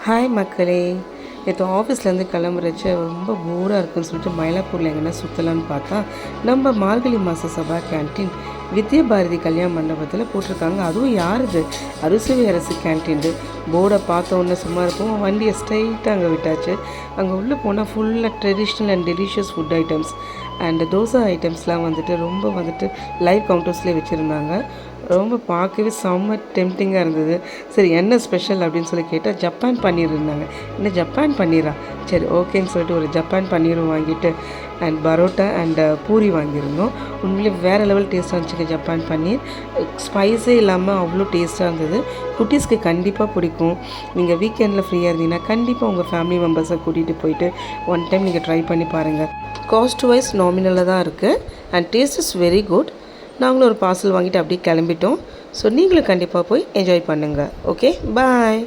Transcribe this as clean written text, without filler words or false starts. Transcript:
Hi மக்களே, நேற்று ஆஃபீஸ்லேருந்து கிளம்புறச்ச ரொம்ப போராக இருக்குன்னு சொல்லிட்டு மயிலாப்பூரில் எங்கன்னா சுற்றலான்னு பார்த்தா நம்ம மார்கழி மாத சபா கேன்டீன் வித்யாபாரதி கல்யாண மண்டபத்தில் போட்டிருக்காங்க. அதுவும் யாருது? அறுசுவை அரசு கேன்டீன். போர்டை பார்த்த உடனே சும்மா இருக்கும், வண்டியை ஸ்ட்ரைட்டாக அங்கே விட்டாச்சு. அங்கே உள்ளே போனால் ஃபுல்லாக traditional and delicious food items and dosa ஐட்டம்ஸ்லாம் ரொம்ப லைவ் கவுண்டர்ஸ்லேயே வச்சுருந்தாங்க. ரொம்ப பார்க்கவே செம்ம டெம்டிங்காக இருந்தது. சரி, என்ன ஸ்பெஷல் அப்படின்னு சொல்லி கேட்டால் ஜப்பான் பன்னீர் இருந்தாங்க. என்ன ஜப்பான் பன்னீரா? சரி ஓகேன்னு சொல்லிட்டு ஒரு ஜப்பான் பன்னீரும் வாங்கிட்டு அண்ட் பரோட்டா அண்ட் பூரி வாங்கியிருந்தோம். உண்மையிலே வேறு லெவல் டேஸ்ட்டாக இருந்துச்சுங்க ஜப்பான் பன்னீர். ஸ்பைஸே இல்லாமல் அவ்வளோ டேஸ்ட்டாக இருந்தது. குட்டீஸ்க்கு கண்டிப்பாக பிடிக்கும். நீங்கள் வீக்கெண்டில் ஃப்ரீயாக இருந்தீங்கன்னா கண்டிப்பாக உங்கள் ஃபேமிலி மெம்பர்ஸை கூட்டிகிட்டு போயிட்டு ஒன் டைம் நீங்கள் ட்ரை பண்ணி பாருங்கள். காஸ்ட் வைஸ் நாமினலாக தான் இருக்குது and taste is very good. நாங்களும் ஒரு பார்சல் வாங்கிட்டு அப்படியே கிளம்பிட்டோம். ஸோ நீங்களும் கண்டிப்பாக போய் என்ஜாய் பண்ணுங்கள். ஓகே, பாய்.